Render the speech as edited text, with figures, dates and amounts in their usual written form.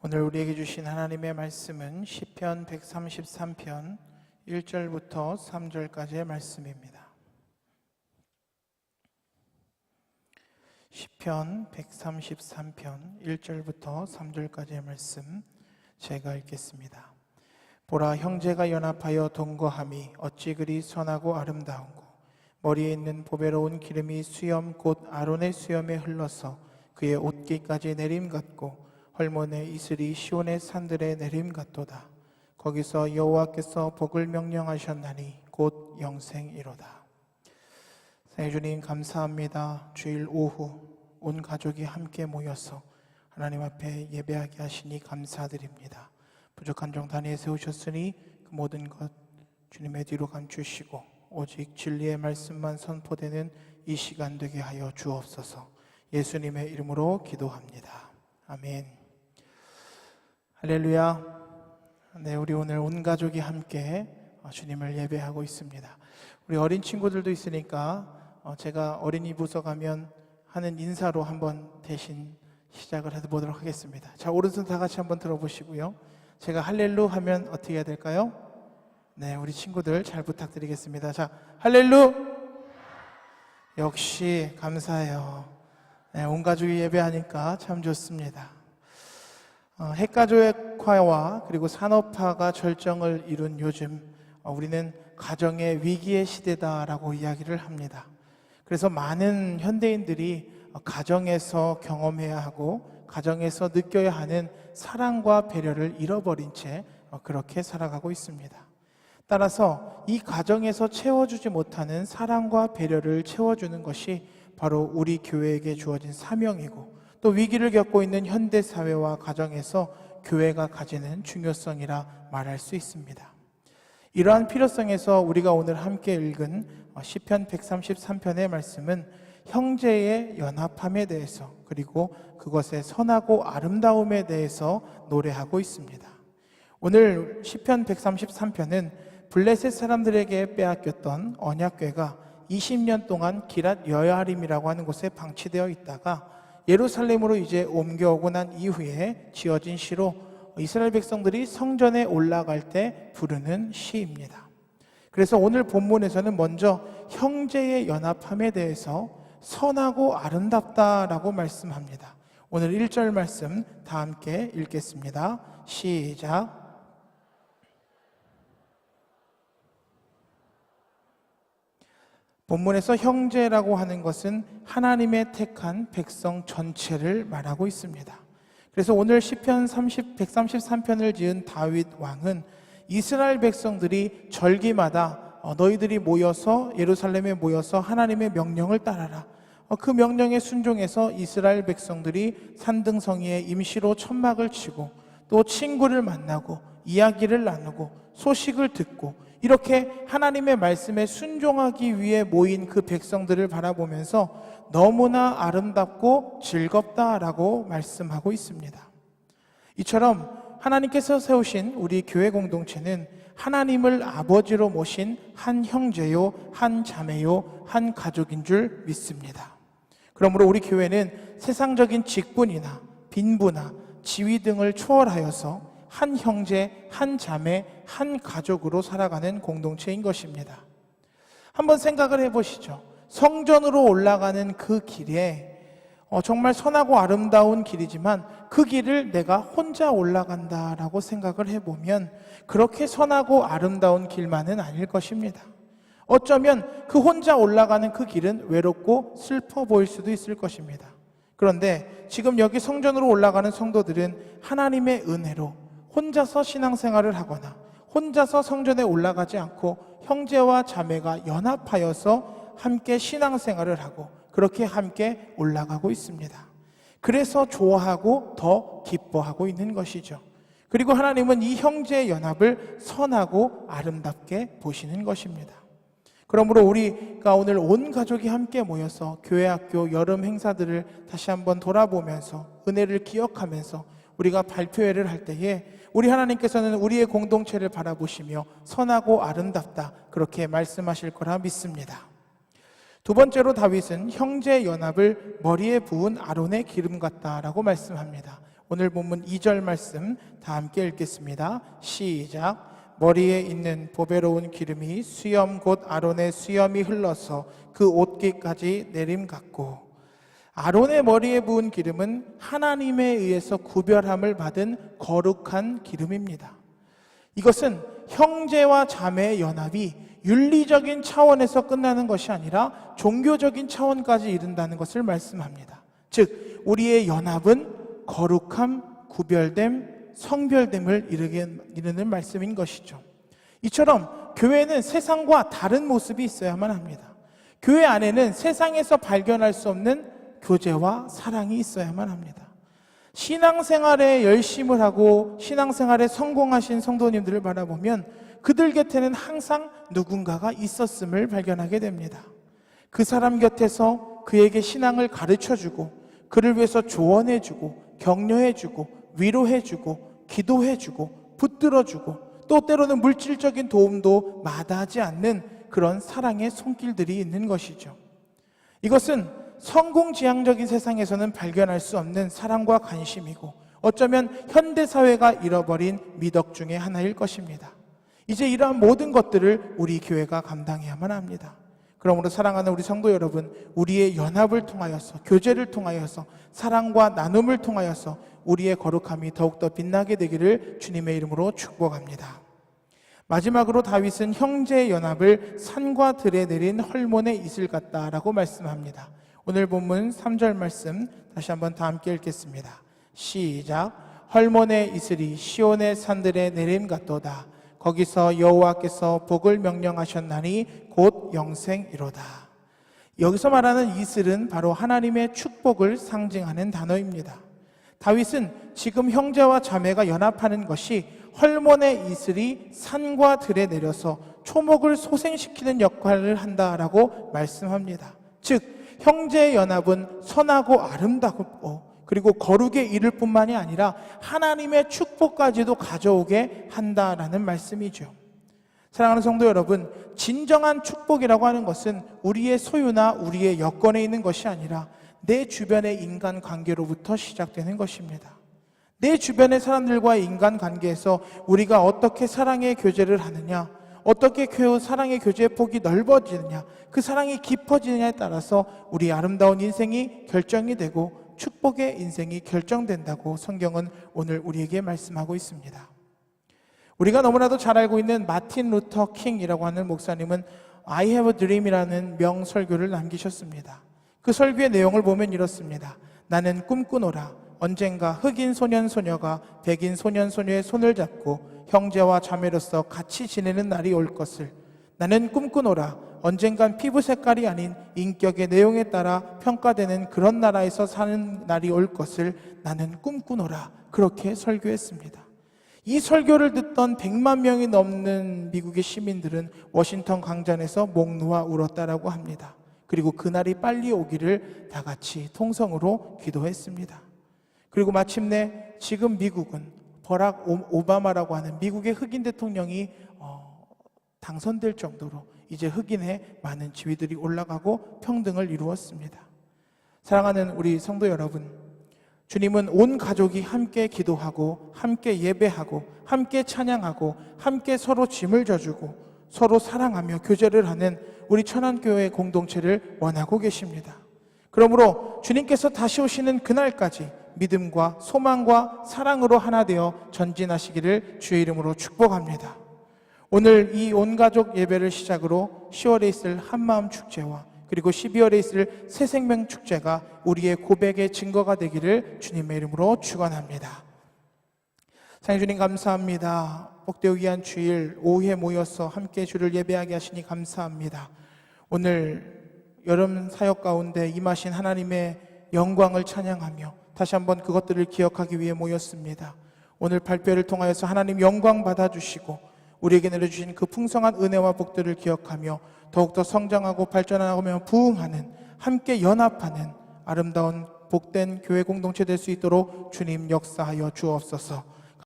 오늘 우리에게 주신 하나님의 말씀은 시편 133편 1절부터 3절까지의 말씀입니다. 시편 133편 1절부터 3절까지의 말씀 제가 읽겠습니다. 보라, 형제가 연합하여 동거함이 어찌 그리 선하고 아름다운고, 머리에 있는 보배로운 기름이 수염 곧 아론의 수염에 흘러서 그의 옷깃까지 내림 같고 헐몬의 이슬이 시온의 산들에 내림 같도다. 거기서 여호와께서 복을 명령하셨나니 곧 영생이로다. 사랑해 주님, 감사합니다. 주일 오후 온 가족이 함께 모여서 하나님 앞에 예배하게 하시니 감사드립니다. 부족한 종 단위에 세우셨으니 그 모든 것 주님의 뒤로 감추시고 오직 진리의 말씀만 선포되는 이 시간 되게 하여 주옵소서. 예수님의 이름으로 기도합니다. 아멘. 할렐루야. 네, 우리 오늘 온 가족이 함께 주님을 예배하고 있습니다. 우리 어린 친구들도 있으니까 제가 어린이 부서 가면 하는 인사로 한번 대신 시작을 해보도록 하겠습니다. 자, 오른손 다 같이 한번 들어보시고요. 제가 할렐루 하면 어떻게 해야 될까요? 네, 우리 친구들 잘 부탁드리겠습니다. 자, 할렐루! 역시 감사해요. 네, 온 가족이 예배하니까 참 좋습니다. 핵가족화와 그리고 산업화가 절정을 이룬 요즘 우리는 가정의 위기의 시대다라고 이야기를 합니다. 그래서 많은 현대인들이 가정에서 경험해야 하고 가정에서 느껴야 하는 사랑과 배려를 잃어버린 채 그렇게 살아가고 있습니다. 따라서 이 가정에서 채워주지 못하는 사랑과 배려를 채워주는 것이 바로 우리 교회에게 주어진 사명이고, 또 위기를 겪고 있는 현대사회와 가정에서 교회가 가지는 중요성이라 말할 수 있습니다. 이러한 필요성에서 우리가 오늘 함께 읽은 시편 133편의 말씀은 형제의 연합함에 대해서, 그리고 그것의 선하고 아름다움에 대해서 노래하고 있습니다. 오늘 시편 133편은 블레셋 사람들에게 빼앗겼던 언약궤가 20년 동안 기랏 여야림이라고 하는 곳에 방치되어 있다가 예루살렘으로 이제 옮겨오고 난 이후에 지어진 시로 이스라엘 백성들이 성전에 올라갈 때 부르는 시입니다. 그래서 오늘 본문에서는 먼저 형제의 연합함에 대해서 선하고 아름답다라고 말씀합니다. 오늘 1절 말씀 다 함께 읽겠습니다. 시작. 본문에서 형제라고 하는 것은 하나님의 택한 백성 전체를 말하고 있습니다. 그래서 오늘 시편 133편을 지은 다윗 왕은 이스라엘 백성들이 절기마다 너희들이 모여서 예루살렘에 모여서 하나님의 명령을 따라라, 그 명령에 순종해서 이스라엘 백성들이 산등성이에 임시로 천막을 치고 또 친구를 만나고 이야기를 나누고 소식을 듣고 이렇게 하나님의 말씀에 순종하기 위해 모인 그 백성들을 바라보면서 너무나 아름답고 즐겁다라고 말씀하고 있습니다. 이처럼 하나님께서 세우신 우리 교회 공동체는 하나님을 아버지로 모신 한 형제요, 한 자매요, 한 가족인 줄 믿습니다. 그러므로 우리 교회는 세상적인 직분이나 빈부나 지위 등을 초월하여서 한 형제, 한 자매, 한 가족으로 살아가는 공동체인 것입니다. 한번 생각을 해보시죠. 성전으로 올라가는 그 길에 정말 선하고 아름다운 길이지만 그 길을 내가 혼자 올라간다라고 생각을 해보면 그렇게 선하고 아름다운 길만은 아닐 것입니다. 어쩌면 그 혼자 올라가는 그 길은 외롭고 슬퍼 보일 수도 있을 것입니다. 그런데 지금 여기 성전으로 올라가는 성도들은 하나님의 은혜로 혼자서 신앙생활을 하거나 혼자서 성전에 올라가지 않고 형제와 자매가 연합하여서 함께 신앙생활을 하고 그렇게 함께 올라가고 있습니다. 그래서 좋아하고 더 기뻐하고 있는 것이죠. 그리고 하나님은 이 형제의 연합을 선하고 아름답게 보시는 것입니다. 그러므로 우리가 오늘 온 가족이 함께 모여서 교회 학교 여름 행사들을 다시 한번 돌아보면서 은혜를 기억하면서 우리가 발표회를 할 때에 우리 하나님께서는 우리의 공동체를 바라보시며 선하고 아름답다 그렇게 말씀하실 거라 믿습니다. 두 번째로 다윗은 형제 연합을 머리에 부은 아론의 기름 같다라고 말씀합니다. 오늘 본문 2절 말씀 다 함께 읽겠습니다. 시작. 머리에 있는 보배로운 기름이 수염 곧 아론의 수염이 흘러서 그 옷깃까지 내림같고. 아론의 머리에 부은 기름은 하나님에 의해서 구별함을 받은 거룩한 기름입니다. 이것은 형제와 자매의 연합이 윤리적인 차원에서 끝나는 것이 아니라 종교적인 차원까지 이른다는 것을 말씀합니다. 즉 우리의 연합은 거룩함, 구별됨, 성별됨을 이르는 말씀인 것이죠. 이처럼 교회는 세상과 다른 모습이 있어야만 합니다. 교회 안에는 세상에서 발견할 수 없는 교제와 사랑이 있어야만 합니다. 신앙생활에 열심을 하고 신앙생활에 성공하신 성도님들을 바라보면 그들 곁에는 항상 누군가가 있었음을 발견하게 됩니다. 그 사람 곁에서 그에게 신앙을 가르쳐주고 그를 위해서 조언해주고 격려해주고 위로해주고 기도해주고 붙들어주고 또 때로는 물질적인 도움도 마다하지 않는 그런 사랑의 손길들이 있는 것이죠. 이것은 성공지향적인 세상에서는 발견할 수 없는 사랑과 관심이고 어쩌면 현대사회가 잃어버린 미덕 중에 하나일 것입니다. 이제 이러한 모든 것들을 우리 교회가 감당해야만 합니다. 그러므로 사랑하는 우리 성도 여러분, 우리의 연합을 통하여서 교제를 통하여서 사랑과 나눔을 통하여서 우리의 거룩함이 더욱더 빛나게 되기를 주님의 이름으로 축복합니다. 마지막으로 다윗은 형제의 연합을 산과 들에 내린 헐몬의 이슬 같다라고 말씀합니다. 오늘 본문 3절 말씀 다시 한번 다 함께 읽겠습니다. 시작. 헐몬의 이슬이 시온의 산들에 내림 같도다. 거기서 여호와께서 복을 명령하셨나니 곧 영생이로다. 여기서 말하는 이슬은 바로 하나님의 축복을 상징하는 단어입니다. 다윗은 지금 형제와 자매가 연합하는 것이 헐몬의 이슬이 산과 들에 내려서 초목을 소생시키는 역할을 한다라고 말씀합니다. 즉 형제의 연합은 선하고 아름답고 그리고 거룩에 이를 뿐만이 아니라 하나님의 축복까지도 가져오게 한다라는 말씀이죠. 사랑하는 성도 여러분, 진정한 축복이라고 하는 것은 우리의 소유나 우리의 여건에 있는 것이 아니라 내 주변의 인간관계로부터 시작되는 것입니다. 내 주변의 사람들과의 인간관계에서 우리가 어떻게 사랑의 교제를 하느냐, 어떻게 사랑의 교제의 폭이 넓어지느냐, 그 사랑이 깊어지느냐에 따라서 우리 아름다운 인생이 결정이 되고 축복의 인생이 결정된다고 성경은 오늘 우리에게 말씀하고 있습니다. 우리가 너무나도 잘 알고 있는 마틴 루터 킹이라고 하는 목사님은 I have a dream이라는 명설교를 남기셨습니다. 그 설교의 내용을 보면 이렇습니다. 나는 꿈꾸노라. 언젠가 흑인 소년 소녀가 백인 소년 소녀의 손을 잡고 형제와 자매로서 같이 지내는 날이 올 것을. 나는 꿈꾸노라. 언젠간 피부 색깔이 아닌 인격의 내용에 따라 평가되는 그런 나라에서 사는 날이 올 것을 나는 꿈꾸노라. 그렇게 설교했습니다. 이 설교를 듣던 100만 명이 넘는 미국의 시민들은 워싱턴 광장에서 목 놓아 울었다라고 합니다. 그리고 그날이 빨리 오기를 다 같이 통성으로 기도했습니다. 그리고 마침내 지금 미국은 버락 오바마라고 하는 미국의 흑인 대통령이 당선될 정도로 이제 흑인의 많은 지위들이 올라가고 평등을 이루었습니다. 사랑하는 우리 성도 여러분, 주님은 온 가족이 함께 기도하고 함께 예배하고 함께 찬양하고 함께 서로 짐을 져주고 서로 사랑하며 교제를 하는 우리 천안교회 공동체를 원하고 계십니다. 그러므로 주님께서 다시 오시는 그날까지 믿음과 소망과 사랑으로 하나 되어 전진하시기를 주의 이름으로 축복합니다. 오늘 이 온가족 예배를 시작으로 10월에 있을 한마음 축제와 그리고 12월에 있을 새생명 축제가 우리의 고백의 증거가 되기를 주님의 이름으로 축원합니다. 사랑해 주님 감사합니다. 복되고 귀한 주일 오후에 모여서 함께 주를 예배하게 하시니 감사합니다. 오늘 여름 사역 가운데 임하신 하나님의 영광을 찬양하며 다시 한번 그것들을 기억하기 위해 모였습니다. 오늘 발표를 통하여서 하나님 영광 받아주시고 우리에게 내려주신 그 풍성한 은혜와 복들을 기억하며 더욱더 성장하고 발전하며 부흥하는 함께 연합하는 아름다운 복된 교회 공동체 될 수 있도록 주님 역사하여 주옵소서.